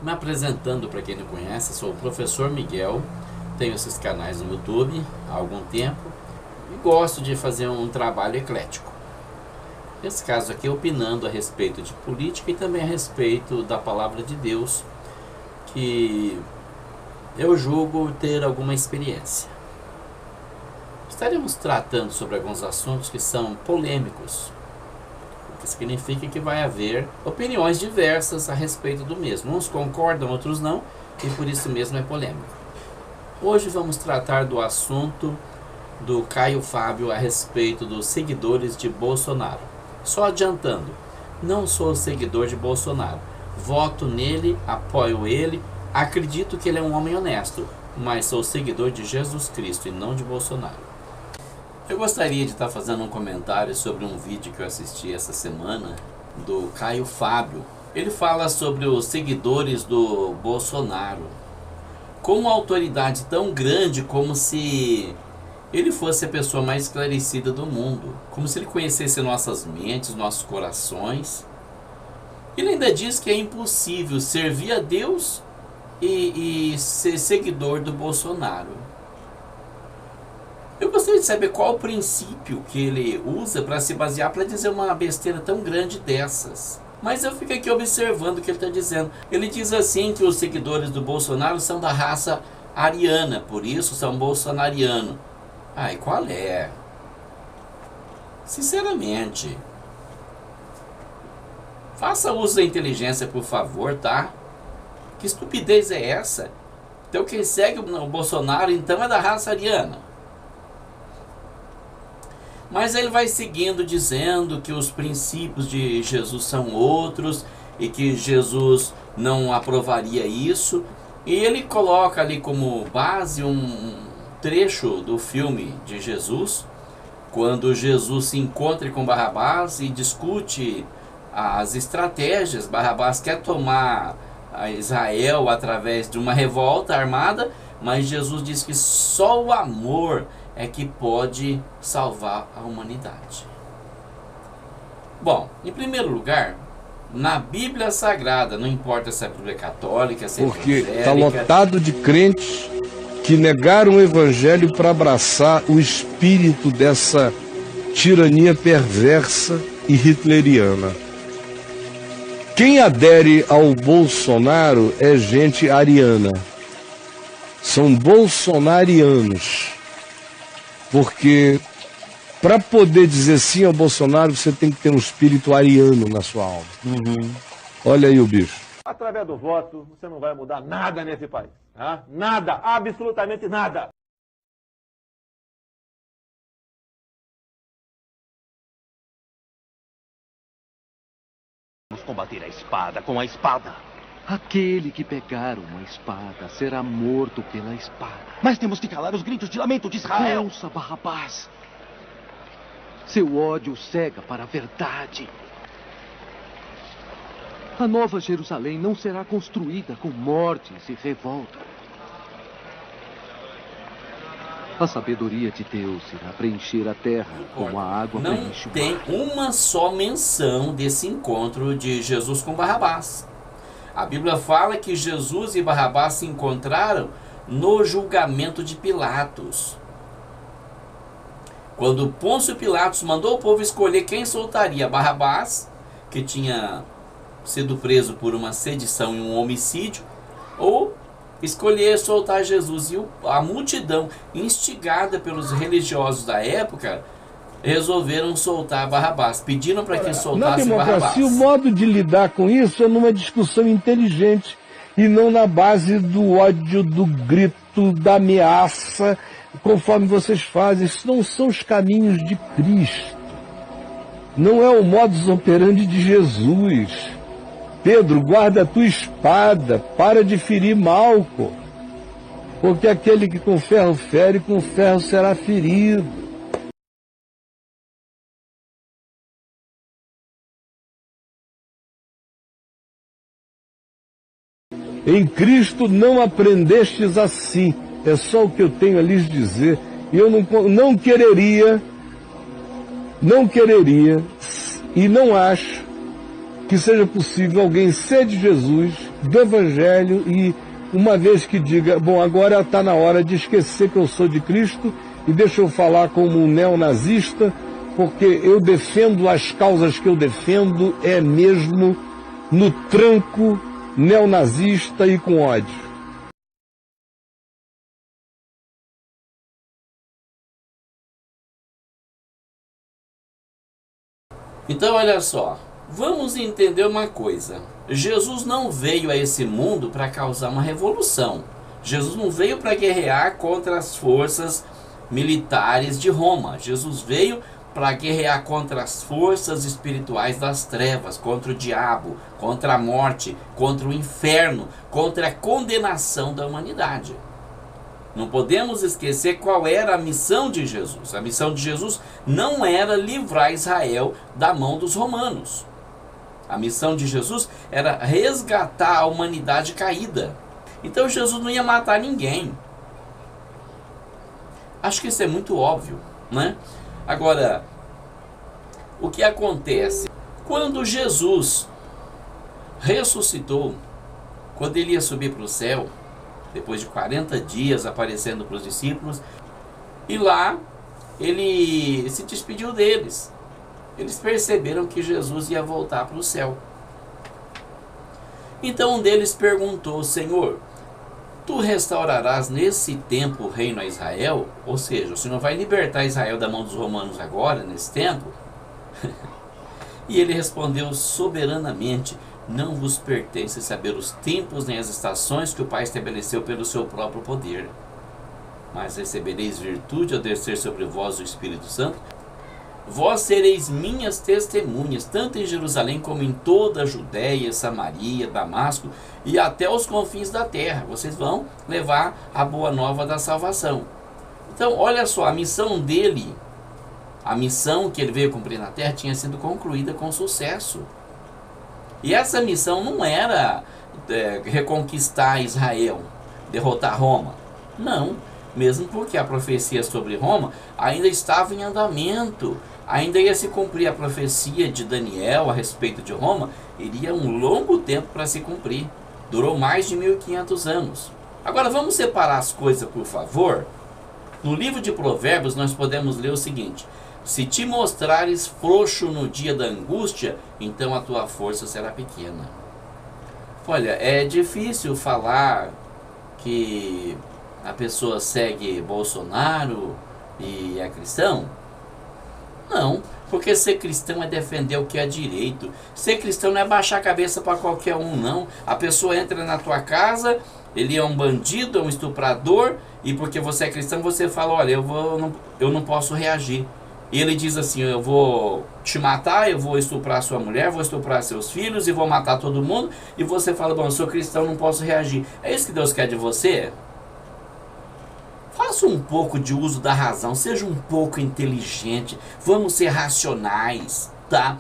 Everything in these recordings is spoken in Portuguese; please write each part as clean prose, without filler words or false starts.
Me apresentando para quem não conhece, sou o professor Miguel, tenho esses canais no YouTube há algum tempo e gosto de fazer um trabalho eclético. Nesse caso aqui, opinando a respeito de política e também a respeito da palavra de Deus, que eu julgo ter alguma experiência. Estaremos tratando sobre alguns assuntos que são polêmicos, o que significa que vai haver opiniões diversas a respeito do mesmo. Uns concordam, outros não, e por isso mesmo é polêmico. Hoje vamos tratar do assunto do Caio Fábio a respeito dos seguidores de Bolsonaro. Só adiantando, não sou seguidor de Bolsonaro, voto nele, apoio ele, acredito que ele é um homem honesto, mas sou seguidor de Jesus Cristo e não de Bolsonaro. Eu gostaria de estar fazendo um comentário sobre um vídeo que eu assisti essa semana do Caio Fábio. Ele fala sobre os seguidores do Bolsonaro com uma autoridade tão grande, como se ele fosse a pessoa mais esclarecida do mundo, como se ele conhecesse nossas mentes, nossos corações. Ele ainda diz que é impossível servir a Deus e ser seguidor do Bolsonaro. Eu gostaria de saber qual o princípio que ele usa para se basear para dizer uma besteira tão grande dessas. Mas eu fico aqui observando o que ele está dizendo. Ele diz assim que os seguidores do Bolsonaro são da raça ariana, por isso são bolsonarianos. Ai, qual é? Sinceramente, faça uso da inteligência, por favor, tá? Que estupidez é essa? Então quem segue o Bolsonaro então é da raça ariana. Mas ele vai seguindo dizendo que os princípios de Jesus são outros e que Jesus não aprovaria isso. E ele coloca ali como base um trecho do filme de Jesus, quando Jesus se encontra com Barrabás e discute as estratégias. Barrabás quer tomar a Israel através de uma revolta armada, mas Jesus diz que só o amor é que pode salvar a humanidade. Bom, em primeiro lugar, na Bíblia Sagrada, não importa se é a Bíblia católica, se é porque evangélica, está lotado de crentes que negaram o evangelho para abraçar o espírito dessa tirania perversa e hitleriana. Quem adere ao Bolsonaro é gente ariana. São bolsonarianos. Porque para poder dizer sim ao Bolsonaro, você tem que ter um espírito ariano na sua alma. Olha aí o bicho. Através do voto, você não vai mudar nada nesse país. Tá? Nada, absolutamente nada. Vamos combater a espada com a espada. Aquele que pegar uma espada será morto pela espada. Mas temos que calar os gritos de lamento de Israel. Ouça, Barrabás. Seu ódio cega para a verdade. A nova Jerusalém não será construída com mortes e revolta. A sabedoria de Deus irá preencher a terra como a água preenche o mar. Não tem uma só menção desse encontro de Jesus com Barrabás. A Bíblia fala que Jesus e Barrabás se encontraram no julgamento de Pilatos. Quando Pôncio Pilatos mandou o povo escolher quem soltaria Barrabás, que tinha sido preso por uma sedição e um homicídio, ou escolher soltar Jesus. E a multidão, instigada pelos religiosos da época, resolveram soltar Barrabás. Pediram para que soltasse Na democracia, Barrabás. o modo de lidar com isso é numa discussão inteligente e não na base do ódio, do grito, da ameaça, conforme vocês fazem. Isso não são os caminhos de Cristo. Não é o modus operandi de Jesus. Pedro, guarda a tua espada, para de ferir Malco, porque aquele que com ferro fere, com ferro será ferido. Em Cristo não aprendestes assim. É só o que eu tenho a lhes dizer. E eu não quereria, e não acho que seja possível alguém ser de Jesus, do Evangelho, e uma vez que diga, bom, agora está na hora de esquecer que eu sou de Cristo e deixa eu falar como um neonazista, porque eu defendo as causas que eu defendo é mesmo no tranco neonazista e com ódio. Então, olha só, vamos entender uma coisa. Jesus não veio a esse mundo para causar uma revolução. Jesus não veio para guerrear contra as forças militares de Roma. Jesus veio para guerrear contra as forças espirituais das trevas, contra o diabo, contra a morte, contra o inferno, contra a condenação da humanidade. Não podemos esquecer qual era a missão de Jesus. A missão de Jesus não era livrar Israel da mão dos romanos. A missão de Jesus era resgatar a humanidade caída. Então Jesus não ia matar ninguém. Acho que isso é muito óbvio, né? Agora, o que acontece? Quando Jesus ressuscitou, quando ele ia subir para o céu, depois de 40 dias aparecendo para os discípulos, e lá ele se despediu deles. Eles perceberam que Jesus ia voltar para o céu. Então um deles perguntou: Senhor, tu restaurarás nesse tempo o reino a Israel? Ou seja, o Senhor vai libertar Israel da mão dos romanos agora, nesse tempo? E ele respondeu soberanamente: não vos pertence saber os tempos nem as estações que o Pai estabeleceu pelo seu próprio poder. Mas recebereis virtude ao descer sobre vós o Espírito Santo. Vós sereis minhas testemunhas, tanto em Jerusalém como em toda a Judéia, Samaria, Damasco e até os confins da terra. Vocês vão levar a boa nova da salvação. Então, olha só, a missão dele, a missão que ele veio cumprir na terra, tinha sido concluída com sucesso. E essa missão não era reconquistar Israel, derrotar Roma. Não, mesmo porque a profecia sobre Roma ainda estava em andamento. Ainda ia se cumprir a profecia de Daniel a respeito de Roma. Iria um longo tempo para se cumprir. Durou mais de 1500 anos. Agora vamos separar as coisas, por favor. No livro de Provérbios nós podemos ler o seguinte: se te mostrares frouxo no dia da angústia, então a tua força será pequena. Olha, é difícil falar que a pessoa segue Bolsonaro e é cristão. Não, porque ser cristão é defender o que é direito. Ser cristão não é baixar a cabeça para qualquer um, não. A pessoa entra na tua casa, ele é um bandido, é um estuprador, e porque você é cristão você fala: olha, eu não posso reagir. E ele diz assim: eu vou te matar, eu vou estuprar sua mulher, vou estuprar seus filhos e vou matar todo mundo. E você fala: bom, eu sou cristão, não posso reagir. É isso que Deus quer de você? Faça um pouco de uso da razão, seja um pouco inteligente, vamos ser racionais, tá?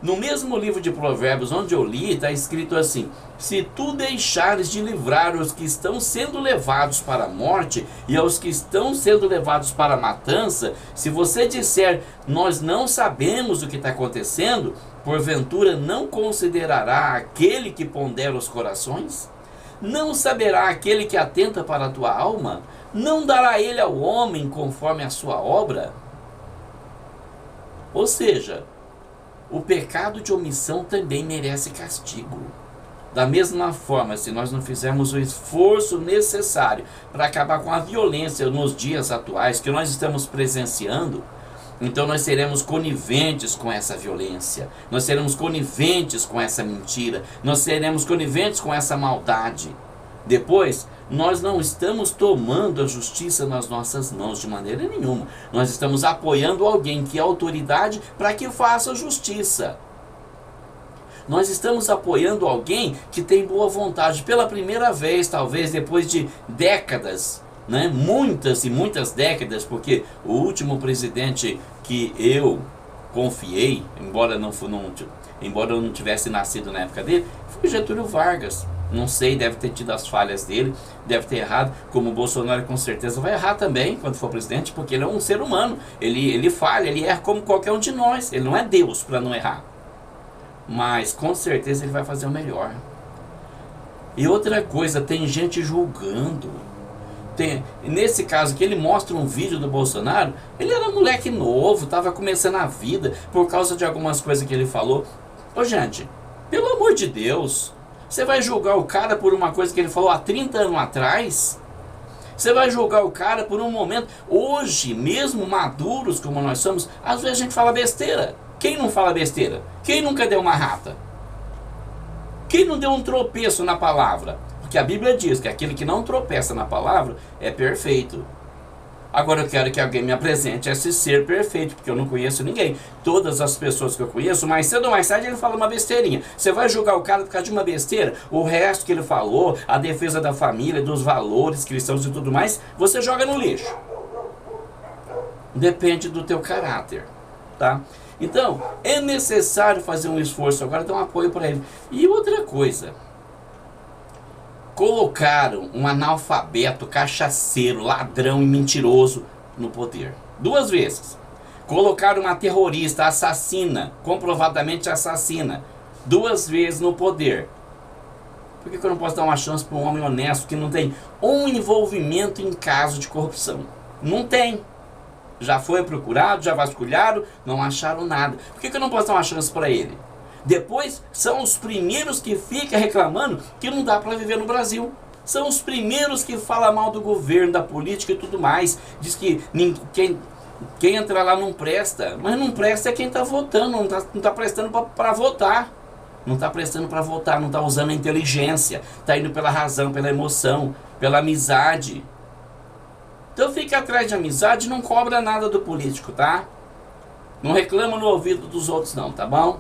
No mesmo livro de Provérbios onde eu li, está escrito assim: se tu deixares de livrar os que estão sendo levados para a morte e aos que estão sendo levados para a matança, se você disser: nós não sabemos o que está acontecendo, porventura não considerará aquele que pondera os corações? Não saberá aquele que atenta para a tua alma? Não dará ele ao homem conforme a sua obra? Ou seja, o pecado de omissão também merece castigo. Da mesma forma, se nós não fizermos o esforço necessário para acabar com a violência nos dias atuais que nós estamos presenciando, então nós seremos coniventes com essa violência, nós seremos coniventes com essa mentira, nós seremos coniventes com essa maldade. Depois, nós não estamos tomando a justiça nas nossas mãos de maneira nenhuma. Nós estamos apoiando alguém que é autoridade para que faça justiça. Nós estamos apoiando alguém que tem boa vontade. Pela primeira vez, talvez depois de décadas, né? Muitas e muitas décadas, porque o último presidente que eu confiei, embora eu não tivesse nascido na época dele, foi Getúlio Vargas. Não sei, deve ter tido as falhas dele, deve ter errado, como o Bolsonaro com certeza vai errar também quando for presidente, porque ele é um ser humano, ele falha, ele erra como qualquer um de nós, ele não é Deus para não errar. mas com certeza ele vai fazer o melhor. E outra coisa, tem gente julgando. Nesse caso que ele mostra um vídeo do Bolsonaro, ele era moleque novo, estava começando a vida por causa de algumas coisas que ele falou. Ô gente, pelo amor de Deus, você vai julgar o cara por uma coisa que ele falou há 30 anos atrás? Você vai julgar o cara por um momento? Hoje, mesmo maduros como nós somos, às vezes a gente fala besteira. Quem não fala besteira? Quem nunca deu uma rata? Quem não deu um tropeço na palavra? Porque a Bíblia diz que aquele que não tropeça na palavra é perfeito. Agora eu quero que alguém me apresente esse ser perfeito, porque eu não conheço ninguém. Todas as pessoas que eu conheço, mais cedo ou mais tarde ele fala uma besteirinha. Você vai julgar o cara por causa de uma besteira? O resto que ele falou, a defesa da família, dos valores cristãos e tudo mais, você joga no lixo. Depende do teu caráter, tá? Então, é necessário fazer um esforço agora, dar um apoio para ele. E outra coisa, colocaram um analfabeto, cachaceiro, ladrão e mentiroso no poder. 2 vezes. Colocaram uma terrorista, assassina, comprovadamente assassina, 2 vezes no poder. Por que eu não posso dar uma chance para um homem honesto que não tem um envolvimento em caso de corrupção? Não tem. Já foi procurado, já vasculharam, não acharam nada. Por que eu não posso dar uma chance para ele? Depois, são os primeiros que ficam reclamando que não dá para viver no Brasil. São os primeiros que falam mal do governo, da política e tudo mais. Diz que quem entrar lá não presta. Mas não presta é quem está votando, não tá prestando para votar. Não está prestando para votar, não está usando a inteligência. Está indo pela razão, pela emoção, pela amizade. Então fica atrás de amizade e não cobra nada do político, tá? Não reclama no ouvido dos outros não, tá bom?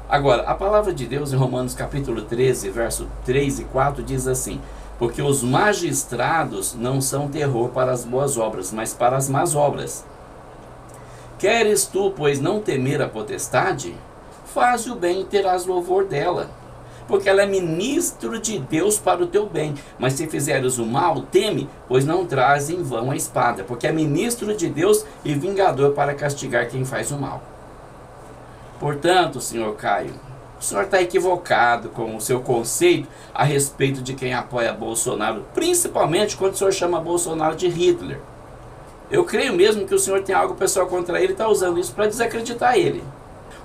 Agora, a palavra de Deus em Romanos capítulo 13, verso 3 e 4 diz assim: porque os magistrados não são terror para as boas obras, mas para as más obras. Queres tu, pois, não temer a potestade? Faz o bem e terás louvor dela, porque ela é ministro de Deus para o teu bem. Mas se fizeres o mal, teme, pois não traz em vão a espada, porque é ministro de Deus e vingador para castigar quem faz o mal. Portanto, senhor Caio, o senhor está equivocado com o seu conceito a respeito de quem apoia Bolsonaro, principalmente quando o senhor chama Bolsonaro de Hitler. Eu creio mesmo que o senhor tem algo pessoal contra ele e está usando isso para desacreditar ele.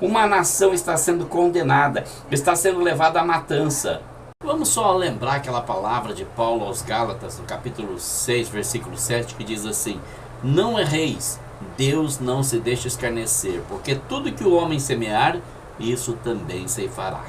Uma nação está sendo condenada, está sendo levada à matança. Vamos só lembrar aquela palavra de Paulo aos Gálatas, no capítulo 6, versículo 7, que diz assim: não erreis, Deus não se deixa escarnecer, porque tudo que o homem semear, isso também ceifará.